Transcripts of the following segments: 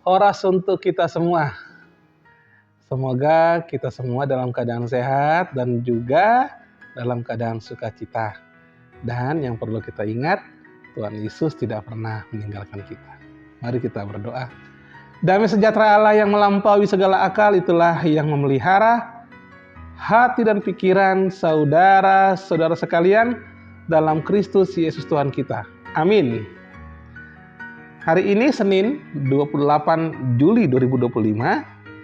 Oras untuk kita semua. Semoga kita semua dalam keadaan sehat dan juga dalam keadaan sukacita. Dan yang perlu kita ingat, Tuhan Yesus tidak pernah meninggalkan kita. Mari kita berdoa. Damai sejahtera Allah yang melampaui segala akal, itulah yang memelihara hati dan pikiran saudara-saudara sekalian dalam Kristus Yesus Tuhan kita. Amin. Hari ini Senin 28 Juli 2025,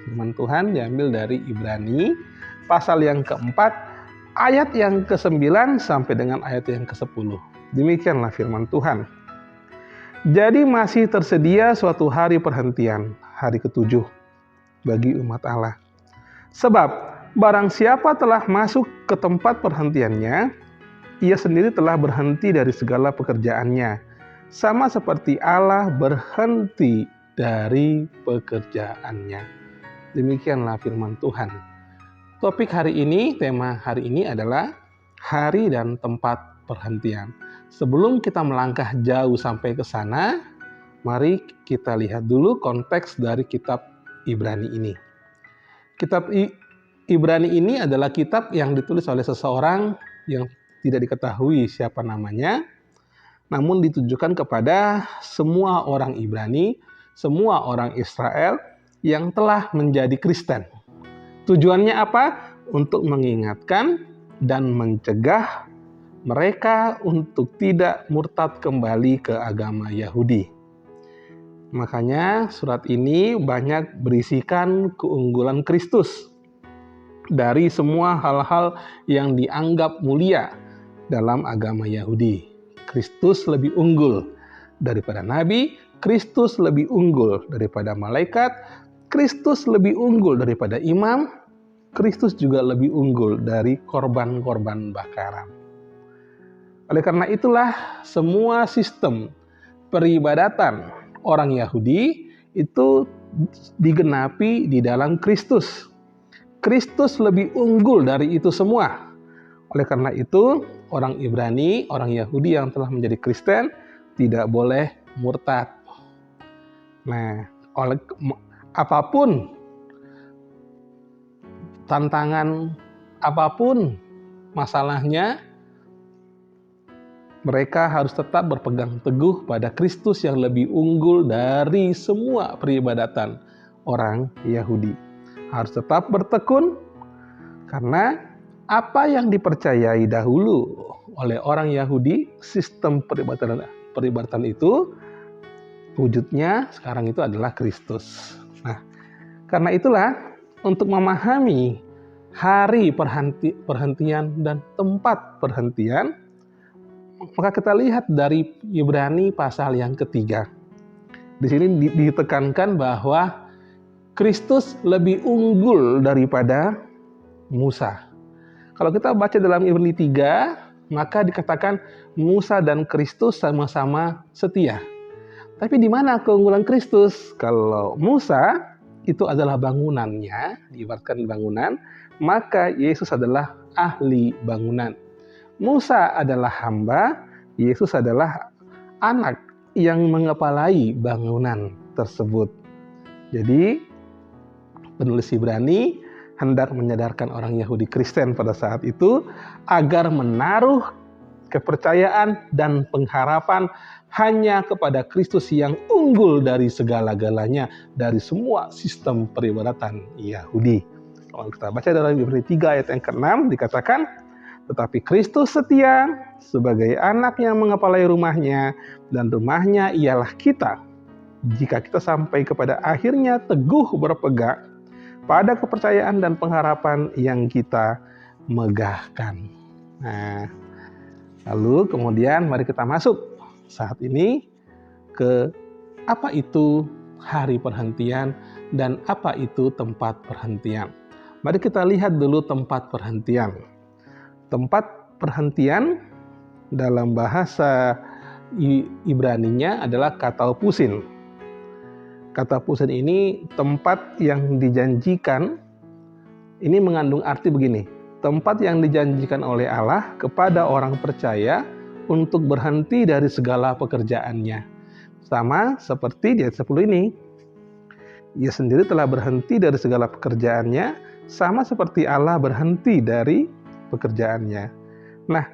firman Tuhan diambil dari Ibrani pasal yang keempat, ayat yang ke-9 sampai dengan ayat yang ke-10. Demikianlah firman Tuhan. Jadi masih tersedia suatu hari perhentian, hari ke-7 bagi umat Allah. Sebab barang siapa telah masuk ke tempat perhentiannya, ia sendiri telah berhenti dari segala pekerjaannya, sama seperti Allah berhenti dari pekerjaannya. Demikianlah firman Tuhan. Topik hari ini, tema hari ini adalah hari dan tempat perhentian. Sebelum kita melangkah jauh sampai ke sana, mari kita lihat dulu konteks dari kitab Ibrani ini. Kitab Ibrani ini adalah kitab yang ditulis oleh seseorang yang tidak diketahui siapa namanya, namun ditujukan kepada semua orang Ibrani, semua orang Israel yang telah menjadi Kristen. Tujuannya apa? Untuk mengingatkan dan mencegah mereka untuk tidak murtad kembali ke agama Yahudi. Makanya surat ini banyak berisikan keunggulan Kristus dari semua hal-hal yang dianggap mulia dalam agama Yahudi. Kristus lebih unggul daripada nabi, Kristus lebih unggul daripada malaikat, Kristus lebih unggul daripada imam, Kristus juga lebih unggul dari korban-korban bakaran. Oleh karena itulah semua sistem peribadatan orang Yahudi itu digenapi di dalam Kristus. Kristus lebih unggul dari itu semua. Oleh karena itu, orang Ibrani, orang Yahudi yang telah menjadi Kristen tidak boleh murtad. Nah, apapun tantangan, apapun masalahnya, mereka harus tetap berpegang teguh pada Kristus yang lebih unggul dari semua peribadatan orang Yahudi. Harus tetap bertekun karena apa yang dipercayai dahulu oleh orang Yahudi, sistem peribadatan itu, wujudnya sekarang itu adalah Kristus. Nah, karena itulah untuk memahami hari perhentian dan tempat perhentian, maka kita lihat dari Ibrani pasal yang ketiga. Di sini ditekankan bahwa Kristus lebih unggul daripada Musa. Kalau kita baca dalam Ibrani 3, maka dikatakan Musa dan Kristus sama-sama setia. Tapi di mana keunggulan Kristus? Kalau Musa itu adalah bangunannya, diibaratkan bangunan, maka Yesus adalah ahli bangunan. Musa adalah hamba, Yesus adalah anak yang mengepalai bangunan tersebut. Jadi, penulis Ibrani hendak menyadarkan orang Yahudi Kristen pada saat itu agar menaruh kepercayaan dan pengharapan hanya kepada Kristus yang unggul dari segala-galanya, dari semua sistem peribadatan Yahudi. Kalau kita baca dalam Ibrani 3 ayat yang ke-6 dikatakan, tetapi Kristus setia sebagai anak yang mengepalai rumahnya, dan rumahnya ialah kita. Jika kita sampai kepada akhirnya teguh berpegang pada kepercayaan dan pengharapan yang kita megahkan. Nah, lalu kemudian mari kita masuk saat ini ke apa itu hari perhentian dan apa itu tempat perhentian. Mari kita lihat dulu tempat perhentian. Tempat perhentian dalam bahasa Ibraninya adalah kataupusin. Kataupusin ini tempat yang dijanjikan, ini mengandung arti begini, tempat yang dijanjikan oleh Allah kepada orang percaya untuk berhenti dari segala pekerjaannya. Sama seperti di ayat 10 ini. Ia sendiri telah berhenti dari segala pekerjaannya, sama seperti Allah berhenti dari pekerjaannya. Nah,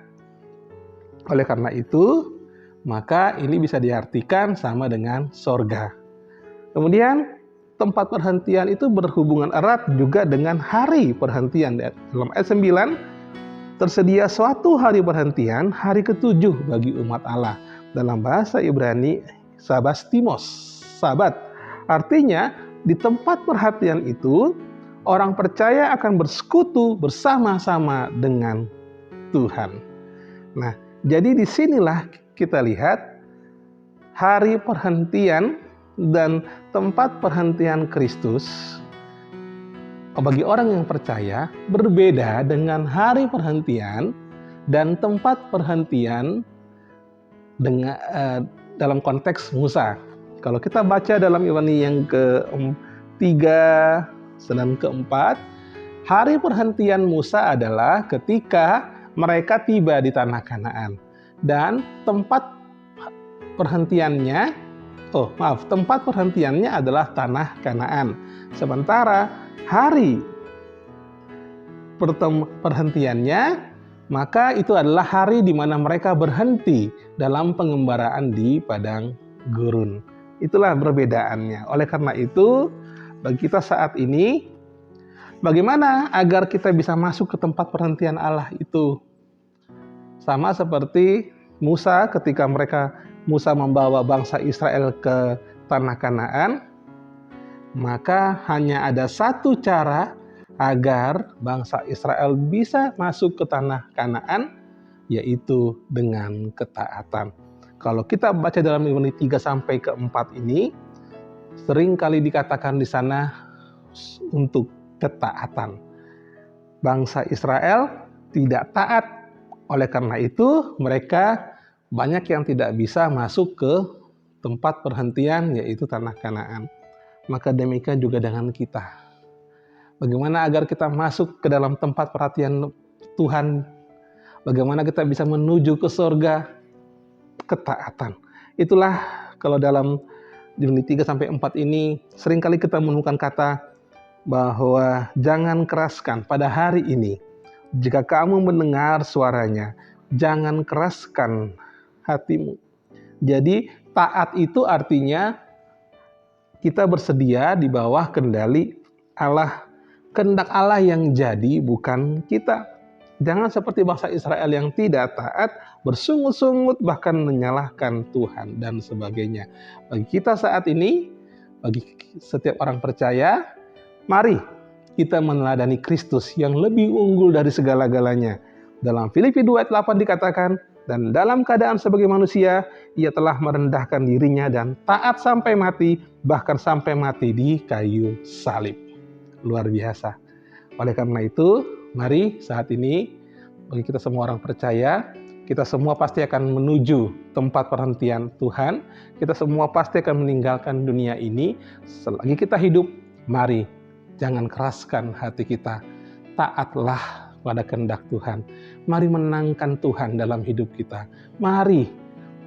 oleh karena itu, maka ini bisa diartikan sama dengan sorga. Kemudian, tempat perhentian itu berhubungan erat juga dengan hari perhentian. Dalam ayat 9, tersedia suatu hari perhentian, hari ke-7 bagi umat Allah. Dalam bahasa Ibrani, Sabastimos, Sabat. Artinya, di tempat perhentian itu, orang percaya akan bersekutu bersama-sama dengan Tuhan. Nah, jadi disinilah kita lihat hari perhentian dan tempat perhentian Kristus bagi orang yang percaya berbeda dengan hari perhentian dan tempat perhentian dengan dalam konteks Musa. Kalau kita baca dalam Ibrani yang ke-3 dan ke-4, hari perhentian Musa adalah ketika mereka tiba di tanah Kanaan, dan tempat perhentiannya adalah tanah Kanaan. Sementara hari perhentiannya, maka itu adalah hari di mana mereka berhenti dalam pengembaraan di padang gurun. Itulah perbedaannya. Oleh karena itu, bagi kita saat ini, bagaimana agar kita bisa masuk ke tempat perhentian Allah itu? Sama seperti Musa ketika Musa membawa bangsa Israel ke tanah Kanaan, maka hanya ada satu cara agar bangsa Israel bisa masuk ke tanah Kanaan, yaitu dengan ketaatan. Kalau kita baca dalam Ibrani 3 sampai ke 4 ini, sering kali dikatakan di sana untuk ketaatan. Bangsa Israel tidak taat. Oleh karena itu, mereka banyak yang tidak bisa masuk ke tempat perhentian, yaitu tanah Kanaan. Maka demikian juga dengan kita. Bagaimana agar kita masuk ke dalam tempat perhatian Tuhan? Bagaimana kita bisa menuju ke surga? Ketaatan. Itulah kalau dalam Ibrani 3 sampai 4 ini seringkali kita menemukan kata bahwa jangan keraskan pada hari ini. Jika kamu mendengar suaranya, jangan keraskan hatimu. Jadi taat itu artinya kita bersedia di bawah kendali Allah. Kehendak Allah yang jadi, bukan kita. Jangan seperti bangsa Israel yang tidak taat, bersungut-sungut, bahkan menyalahkan Tuhan dan sebagainya. Bagi kita saat ini, bagi setiap orang percaya, mari kita meneladani Kristus yang lebih unggul dari segala-galanya. Dalam Filipi 2 ayat 8 dikatakan, dan dalam keadaan sebagai manusia, ia telah merendahkan dirinya dan taat sampai mati, bahkan sampai mati di kayu salib. Luar biasa. Oleh karena itu, mari saat ini, bagi kita semua orang percaya, kita semua pasti akan menuju tempat perhentian Tuhan. Kita semua pasti akan meninggalkan dunia ini. Selagi kita hidup, mari jangan keraskan hati kita. Taatlah pada kehendak Tuhan. Mari menangkan Tuhan dalam hidup kita. Mari,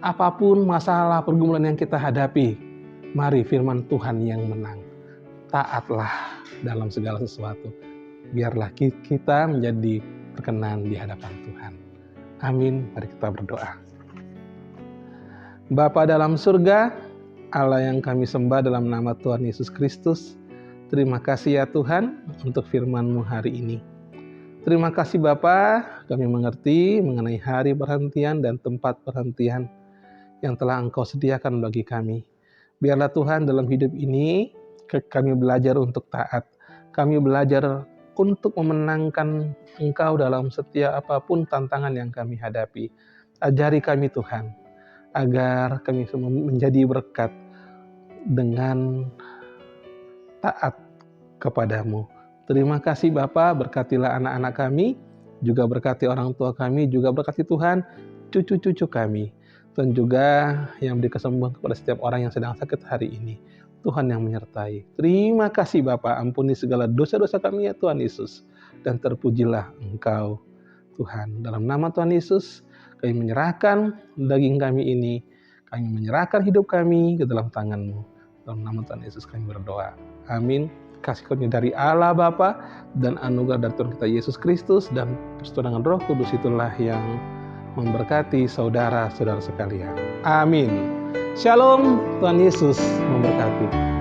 apapun masalah pergumulan yang kita hadapi, mari firman Tuhan yang menang. Taatlah dalam segala sesuatu. Biarlah kita menjadi berkenan di hadapan Tuhan. Amin. Mari kita berdoa. Bapa dalam surga, Allah yang kami sembah dalam nama Tuhan Yesus Kristus, terima kasih ya Tuhan untuk firman-Mu hari ini. Terima kasih Bapa, kami mengerti mengenai hari perhentian dan tempat perhentian yang telah Engkau sediakan bagi kami. Biarlah Tuhan dalam hidup ini kami belajar untuk taat. Kami belajar untuk memenangkan Engkau dalam setiap apapun tantangan yang kami hadapi. Ajari kami Tuhan, agar kami semua menjadi berkat dengan taat kepadamu. Terima kasih Bapa, berkatilah anak-anak kami, juga berkati orang tua kami, juga berkati Tuhan, cucu-cucu kami, dan juga yang beri kesembuhan kepada setiap orang yang sedang sakit hari ini. Tuhan yang menyertai. Terima kasih Bapa, ampuni segala dosa-dosa kami ya Tuhan Yesus, dan terpujilah Engkau Tuhan. Dalam nama Tuhan Yesus, kami menyerahkan daging kami ini, kami menyerahkan hidup kami ke dalam tangan-Mu. Dalam nama Tuhan Yesus kami berdoa. Amin. Kasih karunia dari Allah Bapa dan anugerah dari Tuhan kita Yesus Kristus dan persetujuan Roh Kudus itulah yang memberkati saudara-saudara sekalian. Amin. Shalom, Tuhan Yesus memberkati.